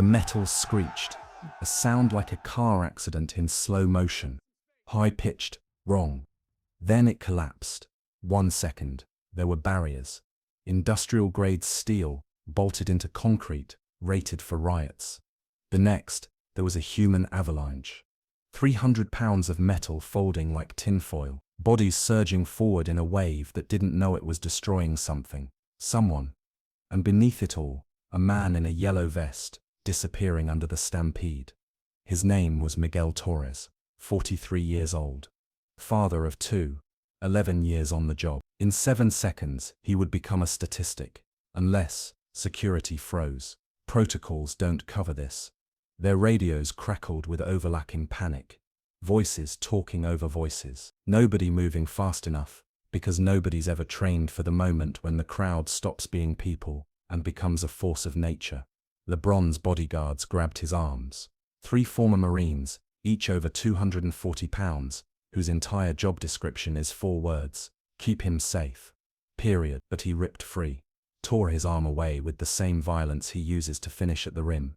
The metal screeched, a sound like a car accident in slow motion. High-pitched, wrong. Then it collapsed. 1 second, there were barriers. Industrial-grade steel, bolted into concrete, rated for riots. The next, there was a human avalanche. 300 pounds of metal folding like tinfoil, bodies surging forward in a wave that didn't know it was destroying something, someone. And beneath it all, a man in a yellow vest, disappearing under the stampede. His name was Miguel Torres, 43 years old. Father of 2, 11 years on the job. In 7 seconds, he would become a statistic. Unless security froze. Protocols don't cover this. Their radios crackled with overlapping panic. Voices talking over voices. Nobody moving fast enough, because nobody's ever trained for the moment when the crowd stops being people and becomes a force of nature. LeBron's bodyguards grabbed his arms. 3 former Marines, each over 240 pounds, whose entire job description is 4 words. Keep him safe. Period. But he ripped free. Tore his arm away with the same violence he uses to finish at the rim.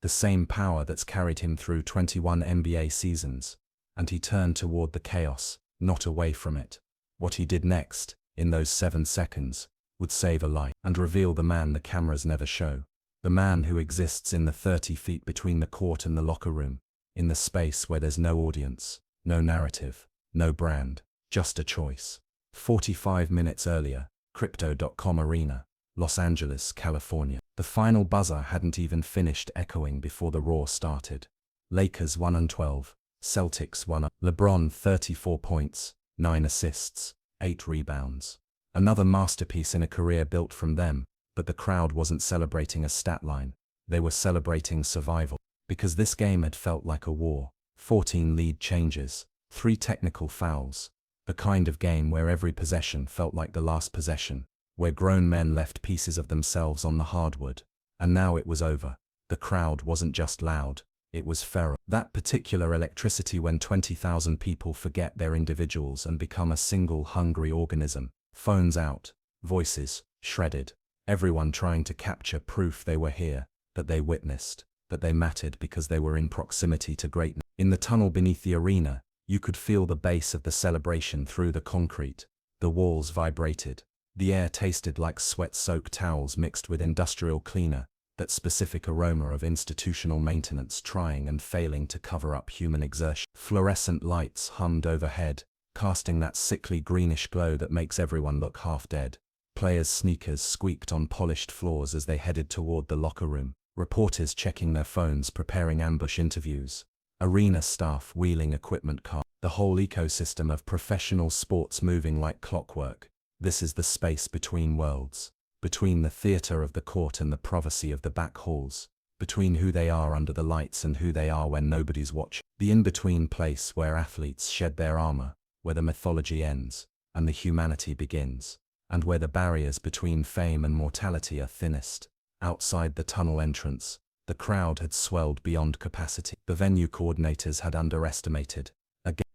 The same power that's carried him through 21 NBA seasons. And he turned toward the chaos, not away from it. What he did next, in those 7 seconds, would save a life and reveal the man the cameras never show. The man who exists in the 30 feet between the court and the locker room, in the space where there's no audience, no narrative, no brand, just a choice. 45 minutes earlier, Crypto.com Arena, Los Angeles, California. The final buzzer hadn't even finished echoing before the roar started. Lakers 1-12, Celtics 1. LeBron 34 points, 9 assists, 8 rebounds. Another masterpiece in a career built from them, but the crowd wasn't celebrating a stat line. They were celebrating survival. Because this game had felt like a war. 14 lead changes, 3 technical fouls. The kind of game where every possession felt like the last possession, where grown men left pieces of themselves on the hardwood. And now it was over. The crowd wasn't just loud, it was feral. That particular electricity when 20,000 people forget they're individuals and become a single hungry organism. Phones out, voices shredded, everyone trying to capture proof they were here, that they witnessed, that they mattered because they were in proximity to greatness. In the tunnel beneath the arena, you could feel the bass of the celebration through the concrete. The walls vibrated. The air tasted like sweat-soaked towels mixed with industrial cleaner, that specific aroma of institutional maintenance trying and failing to cover up human exertion. Fluorescent lights hummed overhead, casting that sickly greenish glow that makes everyone look half dead. Players' sneakers squeaked on polished floors as they headed toward the locker room. Reporters checking their phones preparing ambush interviews. Arena staff wheeling equipment cars. The whole ecosystem of professional sports moving like clockwork. This is the space between worlds. Between the theater of the court and the privacy of the back halls. Between who they are under the lights and who they are when nobody's watching. The in-between place where athletes shed their armor, where the mythology ends, and the humanity begins, and where the barriers between fame and mortality are thinnest. Outside the tunnel entrance, the crowd had swelled beyond capacity. The venue coordinators had underestimated.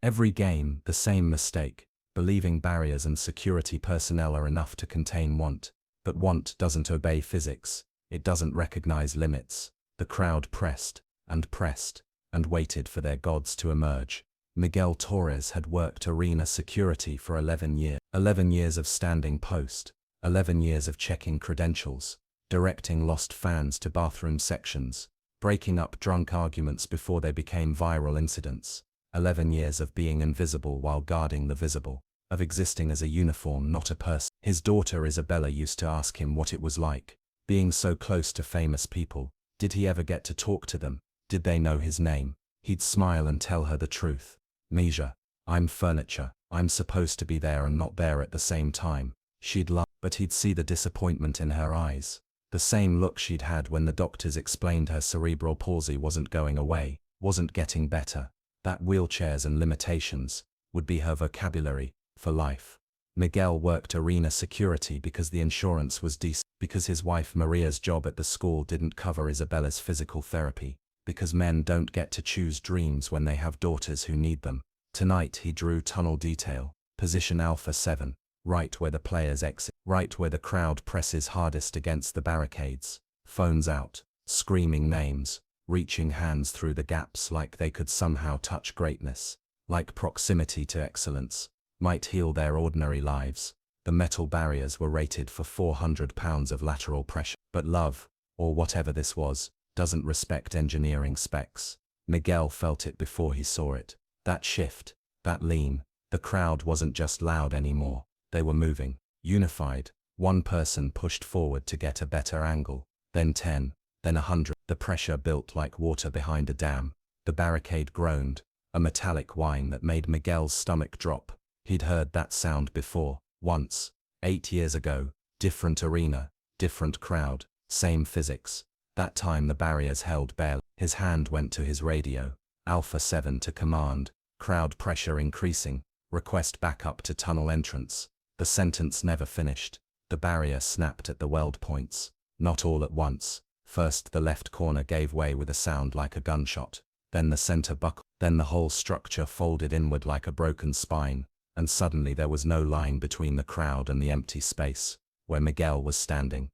Every game, the same mistake, believing barriers and security personnel are enough to contain want. But want doesn't obey physics, it doesn't recognize limits. The crowd pressed, and waited for their gods to emerge. Miguel Torres had worked arena security for 11 years. 11 years of standing post, 11 years of checking credentials, directing lost fans to bathroom sections, breaking up drunk arguments before they became viral incidents. 11 years of being invisible while guarding the visible, of existing as a uniform, not a person. His daughter Isabella used to ask him what it was like, being so close to famous people. Did he ever get to talk to them? Did they know his name? He'd smile and tell her the truth. Misha, I'm furniture, I'm supposed to be there and not there at the same time. She'd laugh, but he'd see the disappointment in her eyes. The same look she'd had when the doctors explained her cerebral palsy wasn't going away, wasn't getting better. That wheelchairs and limitations would be her vocabulary for life. Miguel worked arena security because the insurance was decent, because his wife Maria's job at the school didn't cover Isabella's physical therapy, because men don't get to choose dreams when they have daughters who need them. Tonight he drew tunnel detail, position Alpha 7, right where the players exit, right where the crowd presses hardest against the barricades. Phones out, screaming names, reaching hands through the gaps like they could somehow touch greatness, like proximity to excellence might heal their ordinary lives. The metal barriers were rated for 400 pounds of lateral pressure. But love, or whatever this was, doesn't respect engineering specs. Miguel felt it before he saw it. That shift, that lean. The crowd wasn't just loud anymore. They were moving, unified. One person pushed forward to get a better angle, then 10, then 100. The pressure built like water behind a dam. The barricade groaned, a metallic whine that made Miguel's stomach drop. He'd heard that sound before, once, 8 years ago. Different arena, different crowd, same physics. That time the barriers held barely. His hand went to his radio. Alpha 7 to command, crowd pressure increasing, request backup to tunnel entrance. The sentence never finished. The barrier snapped at the weld points, not all at once. First the left corner gave way with a sound like a gunshot, then the center buckled, then the whole structure folded inward like a broken spine, and suddenly there was no line between the crowd and the empty space, where Miguel was standing.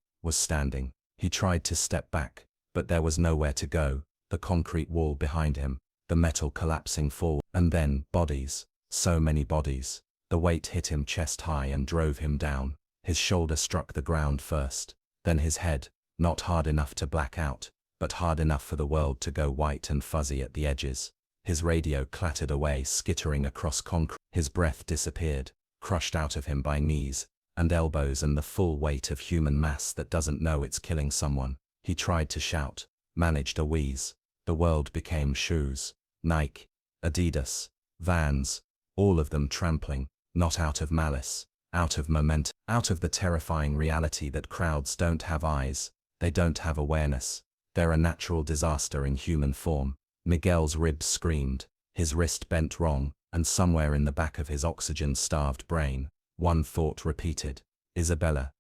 He tried to step back, but there was nowhere to go. The concrete wall behind him, the metal collapsing forward, and then bodies, so many bodies. The weight hit him chest high and drove him down. His shoulder struck the ground first, then his head, not hard enough to black out, but hard enough for the world to go white and fuzzy at the edges. His radio clattered away, skittering across concrete. His breath disappeared, crushed out of him by knees and elbows and the full weight of human mass that doesn't know it's killing someone. He tried to shout, managed a wheeze. The world became shoes. Nike, Adidas, Vans, all of them trampling, not out of malice, out of momentum, out of the terrifying reality that crowds don't have eyes, they don't have awareness. They're a natural disaster in human form. Miguel's ribs screamed, his wrist bent wrong, and somewhere in the back of his oxygen-starved brain, one thought repeated, Isabella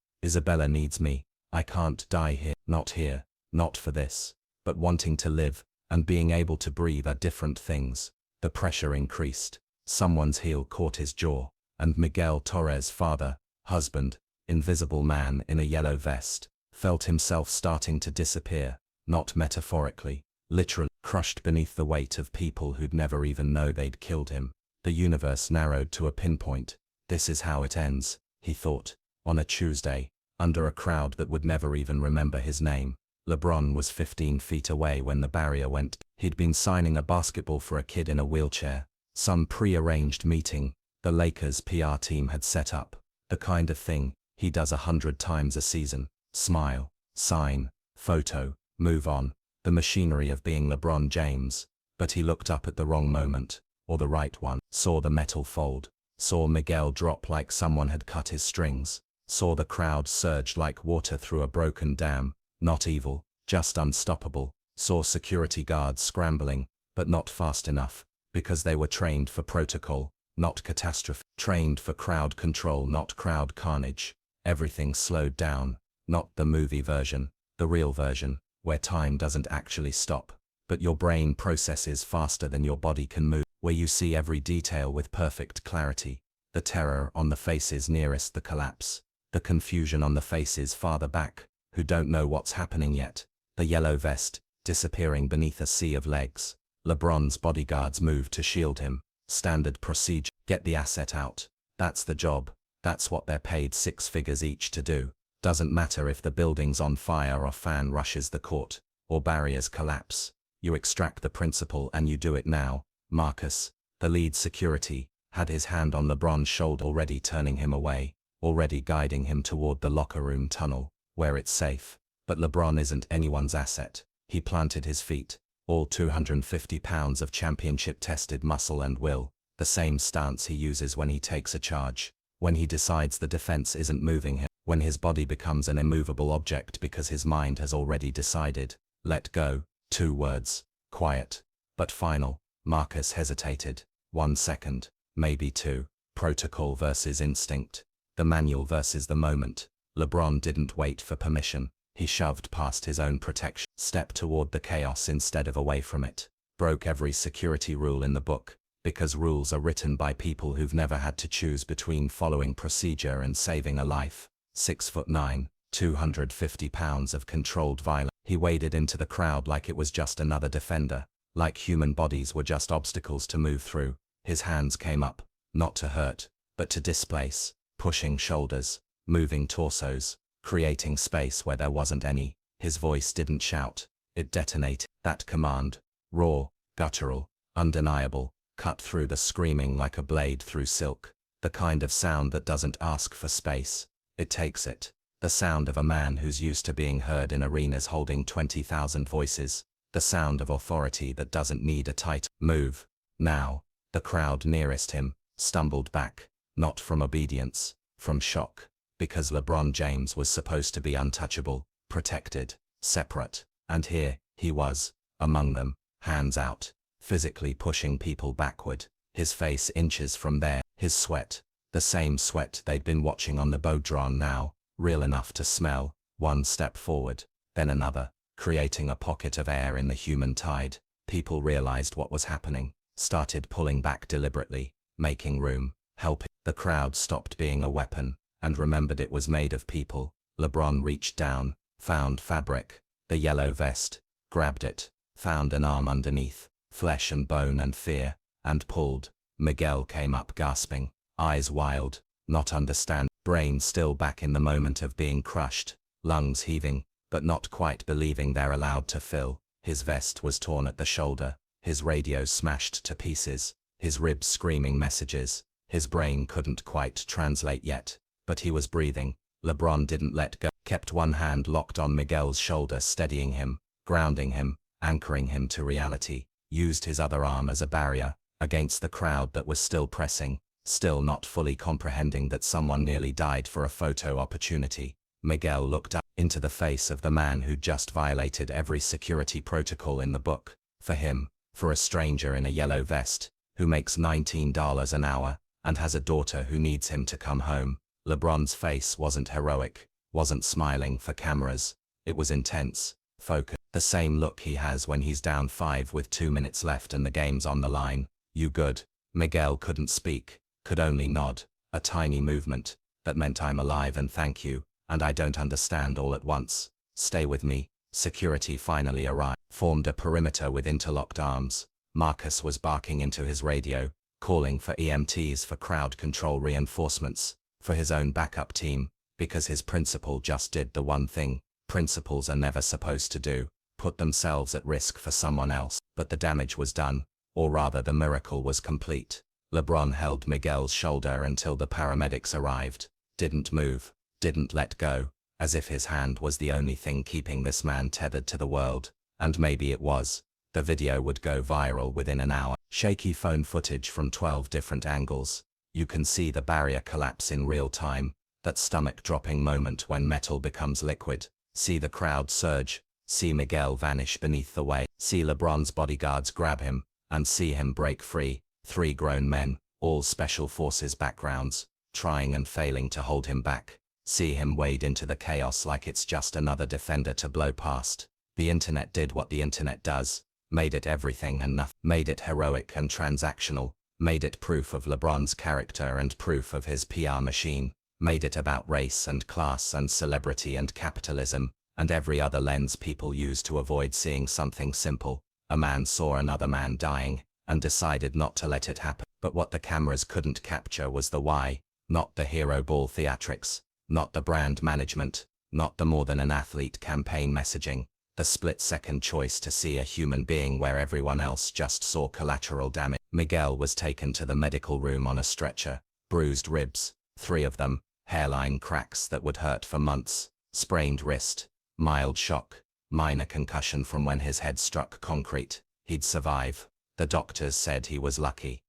needs me. I can't die here, not for this. But wanting to live, and being able to breathe are different things. The pressure increased. Someone's heel caught his jaw, and Miguel Torres' father, husband, invisible man in a yellow vest, felt himself starting to disappear, not metaphorically, literally, crushed beneath the weight of people who'd never even know they'd killed him. The universe narrowed to a pinpoint. This is how it ends, he thought, on a Tuesday, under a crowd that would never even remember his name. LeBron was 15 feet away when the barrier went. He'd been signing a basketball for a kid in a wheelchair. Some pre-arranged meeting the Lakers' PR team had set up. The kind of thing he does 100 times a season. Smile, sign, photo, move on. The machinery of being LeBron James. But he looked up at the wrong moment, or the right one. Saw the metal fold. Saw Miguel drop like someone had cut his strings. Saw the crowd surge like water through a broken dam. Not evil, just unstoppable. Saw security guards scrambling, but not fast enough, because they were trained for protocol, not catastrophe. Trained for crowd control, not crowd carnage. Everything slowed down, not the movie version, the real version, where time doesn't actually stop, but your brain processes faster than your body can move, where you see every detail with perfect clarity. The terror on the faces nearest the collapse, the confusion on the faces farther back, who don't know what's happening yet. The yellow vest, disappearing beneath a sea of legs. LeBron's bodyguards moved to shield him. Standard procedure. Get the asset out. That's the job. That's what they're paid 6 figures each to do. Doesn't matter if the building's on fire or fan rushes the court, or barriers collapse. You extract the principal and you do it now. Marcus, the lead security, had his hand on LeBron's shoulder, already turning him away, already guiding him toward the locker room tunnel, where it's safe. But LeBron isn't anyone's asset. He planted his feet, all 250 pounds of championship-tested muscle and will, the same stance he uses when he takes a charge, when he decides the defense isn't moving him, when his body becomes an immovable object because his mind has already decided. Let go. 2 words. Quiet. But final. Marcus hesitated. 1 second. Maybe 2. Protocol versus instinct. The manual versus the moment. LeBron didn't wait for permission. He shoved past his own protection, stepped toward the chaos instead of away from it. Broke every security rule in the book, because rules are written by people who've never had to choose between following procedure and saving a life. 6'9", 250 pounds of controlled violence. He waded into the crowd like it was just another defender, like human bodies were just obstacles to move through. His hands came up, not to hurt, but to displace, pushing shoulders, moving torsos, creating space where there wasn't any. His voice didn't shout, it detonated. That command, raw, guttural, undeniable, cut through the screaming like a blade through silk. The kind of sound that doesn't ask for space, it takes it. The sound of a man who's used to being heard in arenas holding 20,000 voices. The sound of authority that doesn't need a tight move. Now, the crowd nearest him stumbled back, not from obedience, from shock, because LeBron James was supposed to be untouchable, protected, separate, and here he was, among them, hands out, physically pushing people backward, his face inches from there, his sweat, the same sweat they'd been watching on the bodhrán now, real enough to smell, one step forward, then another, creating a pocket of air in the human tide. People realized what was happening, started pulling back deliberately, making room, helping. The crowd stopped being a weapon, and remembered it was made of people. LeBron reached down, found fabric, the yellow vest, grabbed it, found an arm underneath, flesh and bone and fear, and pulled. Miguel came up gasping, eyes wild, not understand, brain still back in the moment of being crushed, lungs heaving, but not quite believing they're allowed to fill. His vest was torn at the shoulder, his radio smashed to pieces, his ribs screaming messages. His brain couldn't quite translate yet, but he was breathing. LeBron didn't let go, kept one hand locked on Miguel's shoulder, steadying him, grounding him, anchoring him to reality, used his other arm as a barrier, against the crowd that was still pressing, still not fully comprehending that someone nearly died for a photo opportunity. Miguel looked up into the face of the man who'd just violated every security protocol in the book. For him, for a stranger in a yellow vest, who makes $19 an hour, and has a daughter who needs him to come home. LeBron's face wasn't heroic, wasn't smiling for cameras. It was intense, focused. The same look he has when he's down 5 with 2 minutes left and the game's on the line. You good? Miguel couldn't speak, could only nod, a tiny movement, that meant I'm alive and thank you, and I don't understand all at once. Stay with me. Security finally arrived, formed a perimeter with interlocked arms. Marcus was barking into his radio, calling for EMTs for crowd control reinforcements, for his own backup team, because his principal just did the one thing principals are never supposed to do, put themselves at risk for someone else. But the damage was done, or rather the miracle was complete. LeBron held Miguel's shoulder until the paramedics arrived, didn't move, didn't let go, as if his hand was the only thing keeping this man tethered to the world, and maybe it was. The video would go viral within an hour. Shaky phone footage from 12 different angles. You can see the barrier collapse in real time, that stomach-dropping moment when metal becomes liquid. See the crowd surge, see Miguel vanish beneath the weight, see LeBron's bodyguards grab him, and see him break free. 3 grown men, all special forces backgrounds, trying and failing to hold him back. See him wade into the chaos like it's just another defender to blow past. The internet did what the internet does. Made it everything and nothing, made it heroic and transactional, made it proof of LeBron's character and proof of his PR machine, made it about race and class and celebrity and capitalism, and every other lens people use to avoid seeing something simple. A man saw another man dying, and decided not to let it happen. But what the cameras couldn't capture was the why, not the hero ball theatrics, not the brand management, not the more than an athlete campaign messaging. The split-second choice to see a human being where everyone else just saw collateral damage. Miguel was taken to the medical room on a stretcher, bruised ribs, 3 of them, hairline cracks that would hurt for months, sprained wrist, mild shock, minor concussion from when his head struck concrete. He'd survive. The doctors said he was lucky,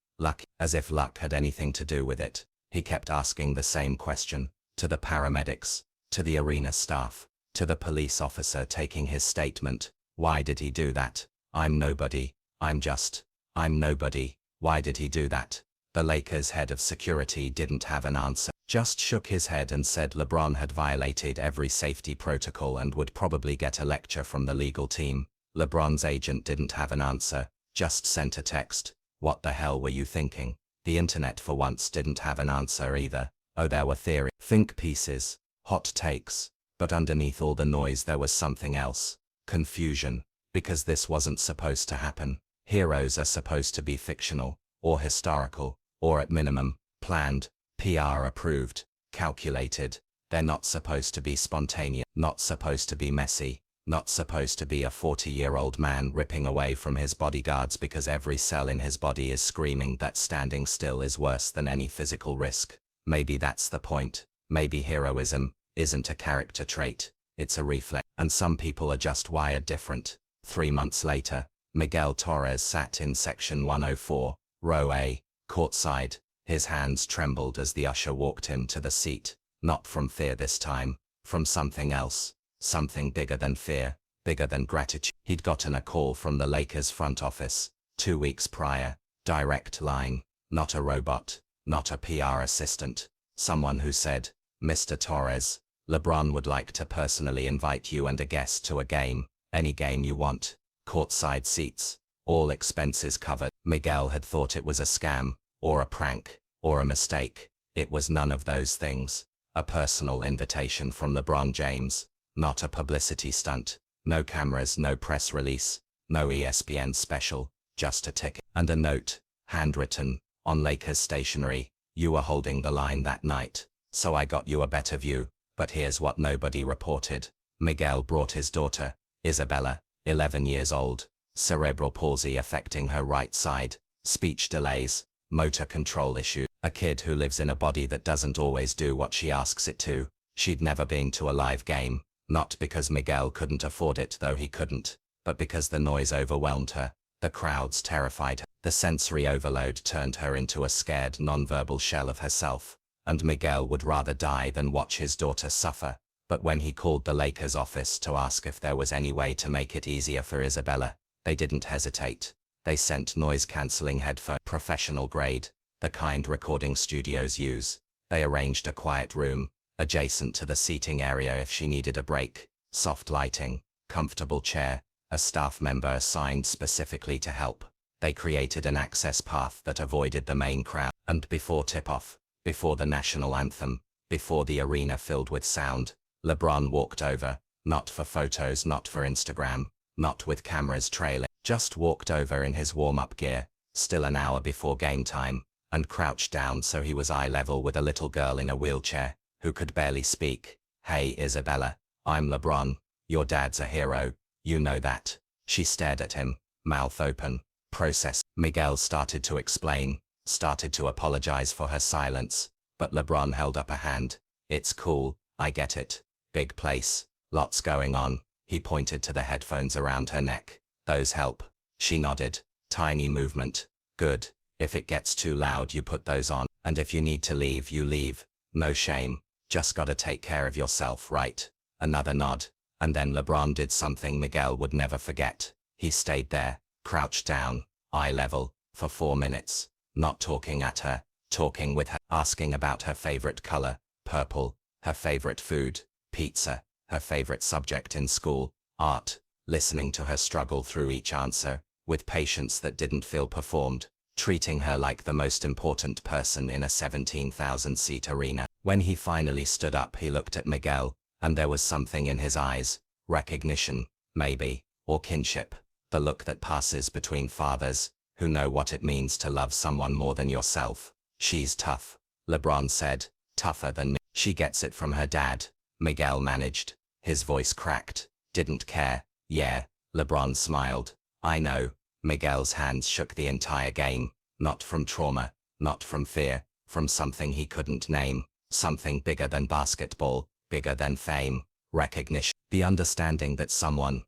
as if luck had anything to do with it. He kept asking the same question, to the paramedics, to the arena staff, to the police officer taking his statement. Why did he do that? I'm nobody. I'm nobody. Why did he do that? The Lakers' head of security didn't have an answer, just shook his head and said LeBron had violated every safety protocol and would probably get a lecture from the legal team. LeBron's agent didn't have an answer, just sent a text. What the hell were you thinking? The internet for once didn't have an answer either. Oh, there were think pieces, hot takes. But underneath all the noise there was something else. confusion, because this wasn't supposed to happen. Heroes are supposed to be fictional, or historical, or at minimum, planned, PR approved, calculated. They're not supposed to be spontaneous, not supposed to be messy, not supposed to be a 40-year-old man ripping away from his bodyguards because every cell in his body is screaming that standing still is worse than any physical risk. Maybe that's the point. Maybe heroism isn't a character trait, it's a reflex. And some people are just wired different. 3 months later, Miguel Torres sat in section 104, row A, courtside. His hands trembled as the usher walked him to the seat, not from fear this time, from something else, something bigger than fear, bigger than gratitude. He'd gotten a call from the Lakers front office 2 weeks prior, direct line, not a robot, not a PR assistant, someone who said, "Mr. Torres, LeBron would like to personally invite you and a guest to a game, any game you want, courtside seats, all expenses covered." Miguel had thought it was a scam, or a prank, or a mistake. It was none of those things. A personal invitation from LeBron James, not a publicity stunt. No cameras, no press release, no ESPN special, just a ticket and a note, handwritten, on Lakers stationery. "You were holding the line that night, so I got you a better view, but here's what nobody reported." Miguel brought his daughter, Isabella, 11 years old, cerebral palsy affecting her right side, speech delays, motor control issues, a kid who lives in a body that doesn't always do what she asks it to. She'd never been to a live game, not because Miguel couldn't afford it, though he couldn't, but because the noise overwhelmed her, the crowds terrified her, the sensory overload turned her into a scared nonverbal shell of herself, and Miguel would rather die than watch his daughter suffer. But when he called the Lakers office to ask if there was any way to make it easier for Isabella, they didn't hesitate. They sent noise-canceling headphones, professional grade, the kind recording studios use. They arranged a quiet room, adjacent to the seating area if she needed a break, soft lighting, comfortable chair, a staff member assigned specifically to help. They created an access path that avoided the main crowd. And before tip-off, before the national anthem, before the arena filled with sound, LeBron walked over, not for photos, not for Instagram, not with cameras trailing, just walked over in his warm-up gear, still an hour before game time, and crouched down so he was eye level with a little girl in a wheelchair, who could barely speak. "Hey Isabella, I'm LeBron, your dad's a hero, you know that." She stared at him, mouth open, processed. Miguel started to explain, started to apologize for her silence, but LeBron held up a hand. "It's cool, I get it. Big place, lots going on." He pointed to the headphones around her neck. "Those help." She nodded. "Tiny movement. Good. If it gets too loud you put those on, and if you need to leave you leave. No shame. Just gotta take care of yourself, right?" Another nod. And then LeBron did something Miguel would never forget. He stayed there, crouched down, eye level, for 4 minutes, not talking at her, talking with her, asking about her favorite color, purple, her favorite food, pizza, her favorite subject in school, art, listening to her struggle through each answer, with patience that didn't feel performed, treating her like the most important person in a 17,000-seat arena. When he finally stood up he looked at Miguel, and there was something in his eyes, recognition, maybe, or kinship, the look that passes between fathers, who know what it means to love someone more than yourself. "She's tough," LeBron said, "tougher than me. She gets it from her dad." Miguel managed. His voice cracked. "Didn't care." "Yeah," LeBron smiled. "I know." Miguel's hands shook the entire game, not from trauma, not from fear, from something he couldn't name, something bigger than basketball, bigger than fame, recognition, the understanding that someone,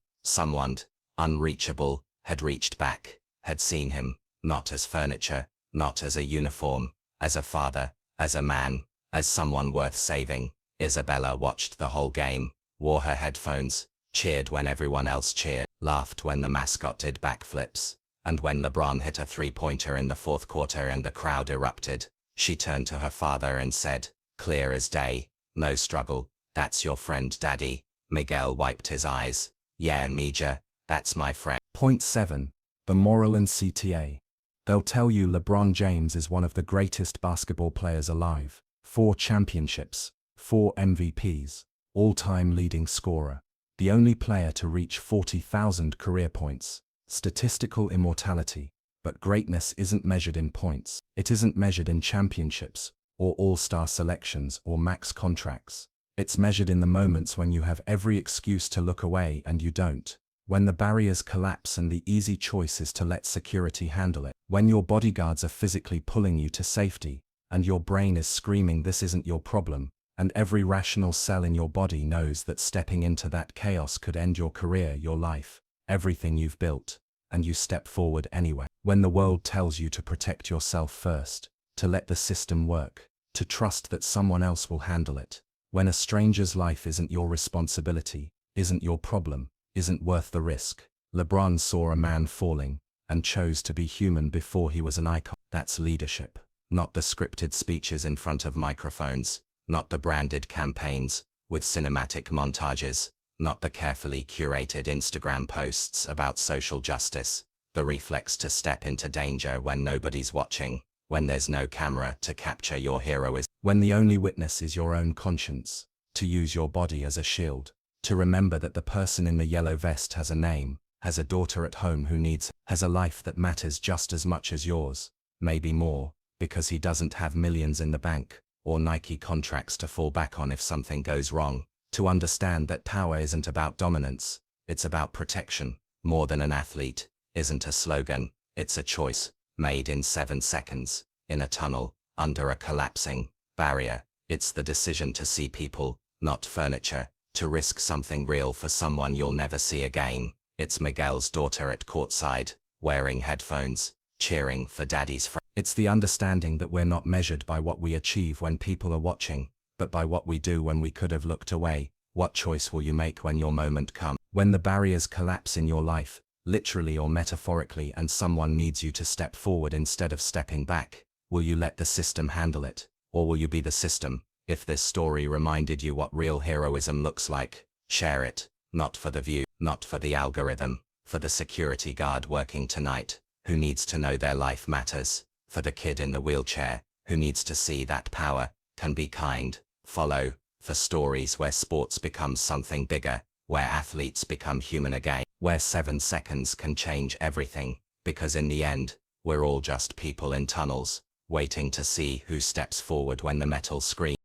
unreachable, had reached back, had seen him, not as furniture, not as a uniform, as a father, as a man, as someone worth saving. Isabella watched the whole game, wore her headphones, cheered when everyone else cheered, laughed when the mascot did backflips, and when LeBron hit a three-pointer in the fourth quarter and the crowd erupted, she turned to her father and said, clear as day, "No struggle, that's your friend Daddy." Miguel wiped his eyes. "Yeah, Mija, that's my friend." Point 7. The moral in CTA. They'll tell you LeBron James is one of the greatest basketball players alive. 4 championships, 4 MVPs, all-time leading scorer. The only player to reach 40,000 career points. Statistical immortality. But greatness isn't measured in points. It isn't measured in championships, or all-star selections, or max contracts. It's measured in the moments when you have every excuse to look away and you don't. When the barriers collapse and the easy choice is to let security handle it. When your bodyguards are physically pulling you to safety, and your brain is screaming this isn't your problem, and every rational cell in your body knows that stepping into that chaos could end your career, your life, everything you've built, and you step forward anyway. When the world tells you to protect yourself first, to let the system work, to trust that someone else will handle it. When a stranger's life isn't your responsibility, isn't your problem, isn't worth the risk. LeBron saw a man falling, and chose to be human before he was an icon. That's leadership. Not the scripted speeches in front of microphones, not the branded campaigns, with cinematic montages, not the carefully curated Instagram posts about social justice. The reflex to step into danger when nobody's watching, when there's no camera to capture your heroism. When the only witness is your own conscience. To use your body as a shield. To remember that the person in the yellow vest has a name, has a daughter at home who has a life that matters just as much as yours, maybe more, because he doesn't have millions in the bank, or Nike contracts to fall back on if something goes wrong. To understand that power isn't about dominance, it's about protection. More than an athlete isn't a slogan, it's a choice, made in 7 seconds, in a tunnel, under a collapsing barrier. It's the decision to see people, not furniture, to risk something real for someone you'll never see again. It's Miguel's daughter at courtside, wearing headphones, cheering for daddy's friend. It's the understanding that we're not measured by what we achieve when people are watching, but by what we do when we could have looked away. What choice will you make when your moment comes? When the barriers collapse in your life, literally or metaphorically, and someone needs you to step forward instead of stepping back, will you let the system handle it, or will you be the system? If this story reminded you what real heroism looks like, share it, not for the view, not for the algorithm, for the security guard working tonight, who needs to know their life matters, for the kid in the wheelchair, who needs to see that power can be kind. Follow, for stories where sports becomes something bigger, where athletes become human again, where 7 seconds can change everything, because in the end, we're all just people in tunnels, waiting to see who steps forward when the metal screams.